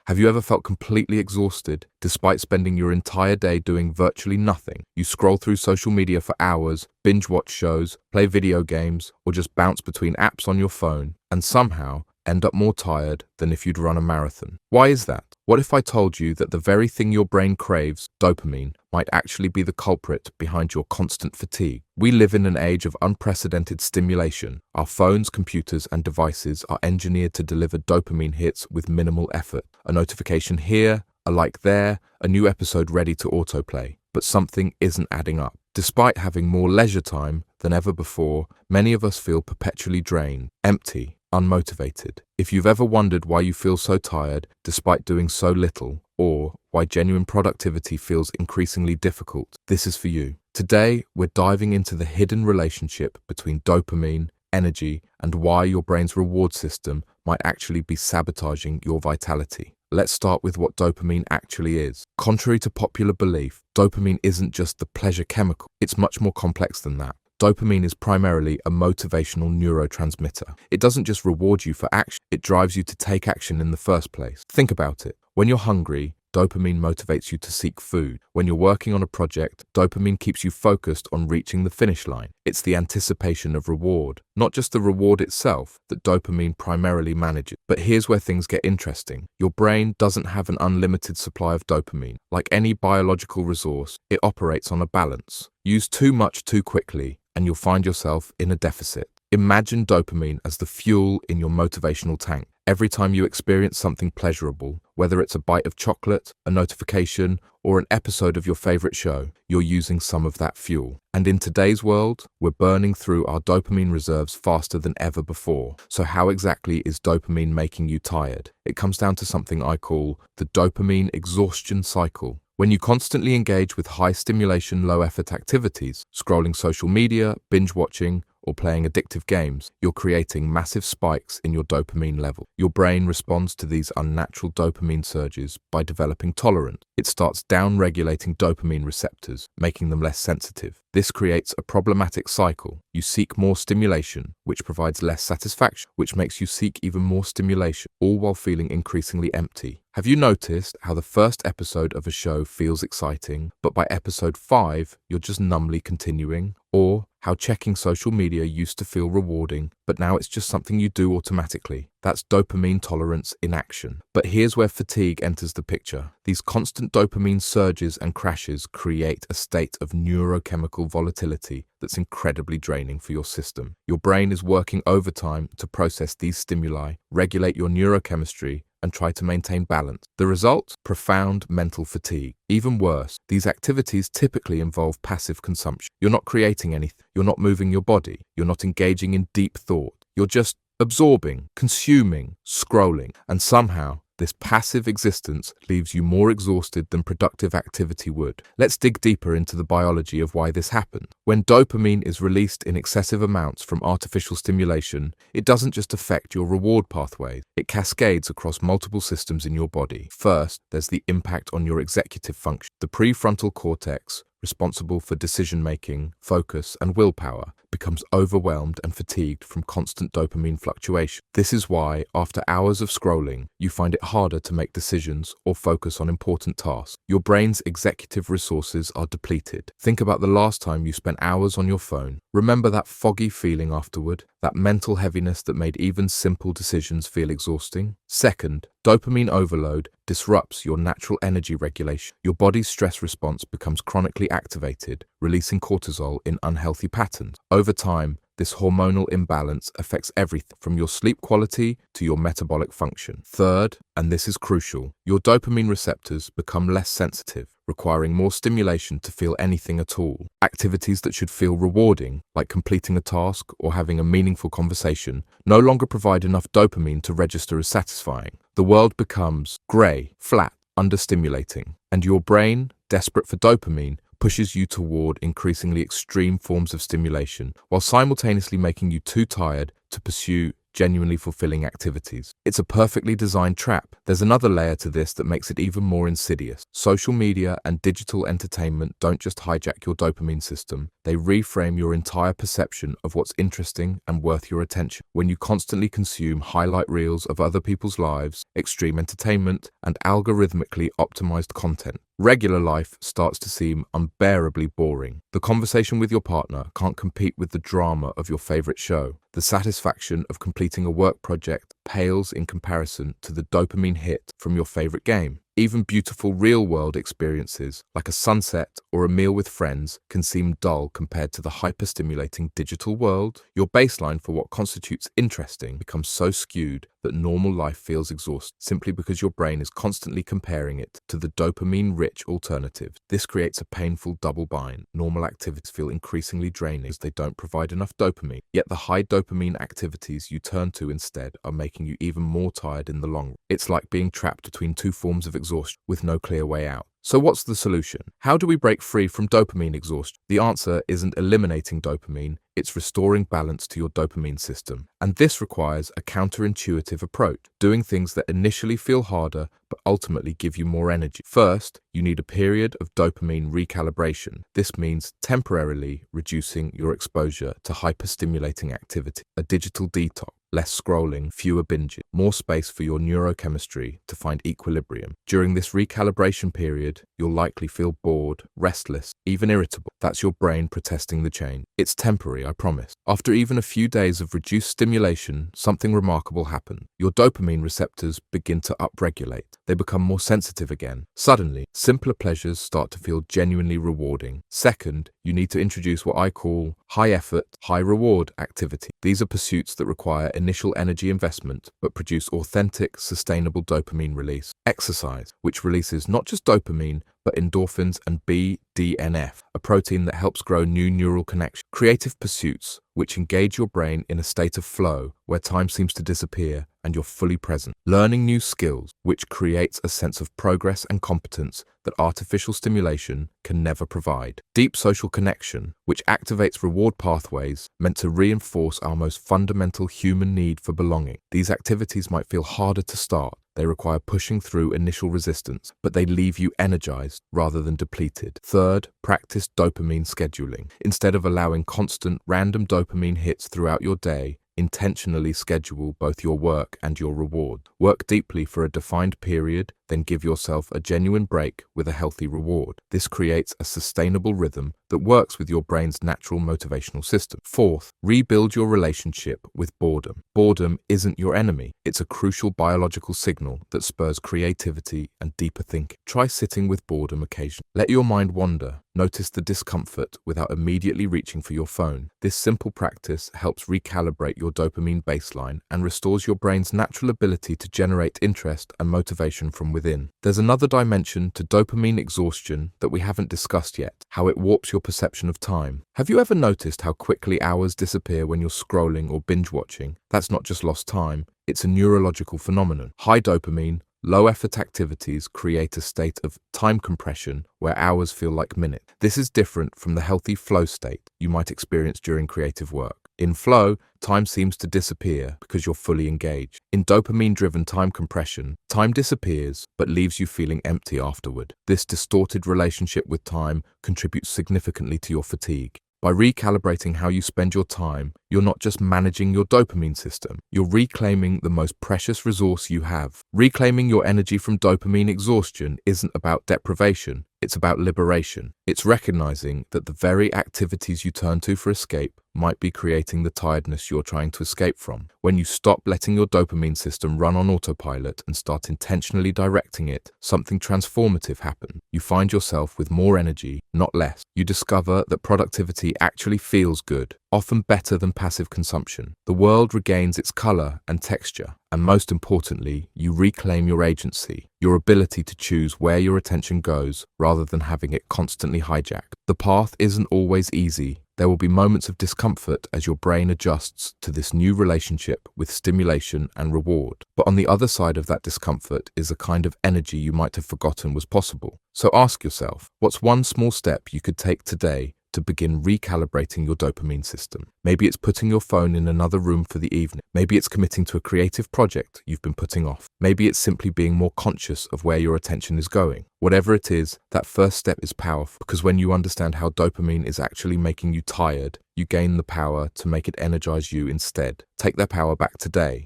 Have you ever felt completely exhausted despite spending your entire day doing virtually nothing? You scroll through social media for hours, binge watch shows, play video games, or just bounce between apps on your phone, and somehow end up more tired than if you'd run a marathon. Why is that? What if I told you that the very thing your brain craves, dopamine, might actually be the culprit behind your constant fatigue? We live in an age of unprecedented stimulation. Our phones, computers, and devices are engineered to deliver dopamine hits with minimal effort. A notification here, a like there, a new episode ready to autoplay. But something isn't adding up. Despite having more leisure time than ever before, many of us feel perpetually drained, empty, unmotivated. If you've ever wondered why you feel so tired despite doing so little, or why genuine productivity feels increasingly difficult, this is for you. Today, we're diving into the hidden relationship between dopamine, energy, and why your brain's reward system might actually be sabotaging your vitality. Let's start with what dopamine actually is. Contrary to popular belief, dopamine isn't just the pleasure chemical. It's much more complex than that. Dopamine is primarily a motivational neurotransmitter. It doesn't just reward you for action, it drives you to take action in the first place. Think about it. When you're hungry, dopamine motivates you to seek food. When you're working on a project, dopamine keeps you focused on reaching the finish line. It's the anticipation of reward, not just the reward itself, that dopamine primarily manages. But here's where things get interesting. Your brain doesn't have an unlimited supply of dopamine. Like any biological resource, it operates on a balance. Use too much too quickly, and you'll find yourself in a deficit. Imagine dopamine as the fuel in your motivational tank. Every time you experience something pleasurable, whether it's a bite of chocolate, a notification, or an episode of your favorite show, you're using some of that fuel. And in today's world, we're burning through our dopamine reserves faster than ever before. So how exactly is dopamine making you tired? It comes down to something I call the dopamine exhaustion cycle. When you constantly engage with high stimulation, low effort activities, scrolling social media, binge watching, or playing addictive games, you're creating massive spikes in your dopamine level. Your brain responds to these unnatural dopamine surges by developing tolerance. It starts down-regulating dopamine receptors, making them less sensitive. This creates a problematic cycle. You seek more stimulation, which provides less satisfaction, which makes you seek even more stimulation, all while feeling increasingly empty. Have you noticed how the first episode of a show feels exciting, but by episode 5, you're just numbly continuing? Or how checking social media used to feel rewarding, but now it's just something you do automatically. That's dopamine tolerance in action. But here's where fatigue enters the picture. These constant dopamine surges and crashes create a state of neurochemical volatility that's incredibly draining for your system. Your brain is working overtime to process these stimuli, regulate your neurochemistry, and try to maintain balance. The result? Profound mental fatigue. Even worse, these activities typically involve passive consumption. You're not creating anything. You're not moving your body. You're not engaging in deep thought. You're just absorbing, consuming, scrolling, and somehow this passive existence leaves you more exhausted than productive activity would. Let's dig deeper into the biology of why this happens. When dopamine is released in excessive amounts from artificial stimulation, it doesn't just affect your reward pathways, it cascades across multiple systems in your body. First, there's the impact on your executive function. The prefrontal cortex, responsible for decision-making, focus, and willpower, becomes overwhelmed and fatigued from constant dopamine fluctuation. This is why, after hours of scrolling, you find it harder to make decisions or focus on important tasks. Your brain's executive resources are depleted. Think about the last time you spent hours on your phone. Remember that foggy feeling afterward? That mental heaviness that made even simple decisions feel exhausting? Second, dopamine overload disrupts your natural energy regulation. Your body's stress response becomes chronically activated, releasing cortisol in unhealthy patterns. Over time, this hormonal imbalance affects everything from your sleep quality to your metabolic function. Third, and this is crucial, your dopamine receptors become less sensitive, requiring more stimulation to feel anything at all. Activities that should feel rewarding, like completing a task or having a meaningful conversation, no longer provide enough dopamine to register as satisfying. The world becomes grey, flat, understimulating, and your brain, desperate for dopamine, pushes you toward increasingly extreme forms of stimulation, while simultaneously making you too tired to pursue genuinely fulfilling activities. It's a perfectly designed trap. There's another layer to this that makes it even more insidious. Social media and digital entertainment don't just hijack your dopamine system, they reframe your entire perception of what's interesting and worth your attention. When you constantly consume highlight reels of other people's lives, extreme entertainment, and algorithmically optimized content, regular life starts to seem unbearably boring. The conversation with your partner can't compete with the drama of your favorite show. The satisfaction of completing a work project pales in comparison to the dopamine hit from your favorite game. Even beautiful real-world experiences, like a sunset or a meal with friends, can seem dull compared to the hyper-stimulating digital world. Your baseline for what constitutes interesting becomes so skewed that normal life feels exhausting simply because your brain is constantly comparing it to the dopamine-rich alternatives. This creates a painful double bind. Normal activities feel increasingly draining as they don't provide enough dopamine, yet the high dopamine activities you turn to instead are making you even more tired in the long run. It's like being trapped between two forms of exhaustion with no clear way out. So what's the solution? How do we break free from dopamine exhaustion? The answer isn't eliminating dopamine, it's restoring balance to your dopamine system. And this requires a counterintuitive approach, doing things that initially feel harder but ultimately give you more energy. First, you need a period of dopamine recalibration. This means temporarily reducing your exposure to hyperstimulating activity, a digital detox. Less scrolling, fewer binges, more space for your neurochemistry to find equilibrium. During this recalibration period, you'll likely feel bored, restless, even irritable. That's your brain protesting the change. It's temporary, I promise. After even a few days of reduced stimulation, something remarkable happens. Your dopamine receptors begin to upregulate. They become more sensitive again. Suddenly, simpler pleasures start to feel genuinely rewarding. Second, you need to introduce what I call high-effort, high-reward activity. These are pursuits that require initial energy investment but produce authentic, sustainable dopamine release. Exercise, which releases not just dopamine, but endorphins and BDNF, a protein that helps grow new neural connections. Creative pursuits, which engage your brain in a state of flow where time seems to disappear and you're fully present. Learning new skills, which creates a sense of progress and competence that artificial stimulation can never provide. Deep social connection, which activates reward pathways meant to reinforce our most fundamental human need for belonging. These activities might feel harder to start. They require pushing through initial resistance, but they leave you energized rather than depleted. Third, practice dopamine scheduling. Instead of allowing constant, random dopamine hits throughout your day, intentionally schedule both your work and your reward. Work deeply for a defined period, then give yourself a genuine break with a healthy reward. This creates a sustainable rhythm that works with your brain's natural motivational system. Fourth, rebuild your relationship with boredom. Boredom isn't your enemy. It's a crucial biological signal that spurs creativity and deeper thinking. Try sitting with boredom occasionally. Let your mind wander. Notice the discomfort without immediately reaching for your phone. This simple practice helps recalibrate your dopamine baseline and restores your brain's natural ability to generate interest and motivation from within. There's another dimension to dopamine exhaustion that we haven't discussed yet, how it warps your perception of time. Have you ever noticed how quickly hours disappear when you're scrolling or binge-watching? That's not just lost time, it's a neurological phenomenon. High dopamine, low-effort activities create a state of time compression where hours feel like minutes. This is different from the healthy flow state you might experience during creative work. In flow, time seems to disappear because you're fully engaged. In dopamine-driven time compression, time disappears but leaves you feeling empty afterward. This distorted relationship with time contributes significantly to your fatigue. By recalibrating how you spend your time, you're not just managing your dopamine system, you're reclaiming the most precious resource you have. Reclaiming your energy from dopamine exhaustion isn't about deprivation, it's about liberation. It's recognizing that the very activities you turn to for escape might be creating the tiredness you're trying to escape from. When you stop letting your dopamine system run on autopilot and start intentionally directing it, something transformative happens. You find yourself with more energy, not less. You discover that productivity actually feels good, often better than passive consumption. The world regains its color and texture, and most importantly, you reclaim your agency, your ability to choose where your attention goes rather than having it constantly hijacked. The path isn't always easy. There will be moments of discomfort as your brain adjusts to this new relationship with stimulation and reward. But on the other side of that discomfort is a kind of energy you might have forgotten was possible. So ask yourself, what's one small step you could take today to begin recalibrating your dopamine system. Maybe it's putting your phone in another room for the evening. Maybe it's committing to a creative project you've been putting off. Maybe it's simply being more conscious of where your attention is going. Whatever it is, that first step is powerful, because when you understand how dopamine is actually making you tired, you gain the power to make it energize you instead. Take that power back today.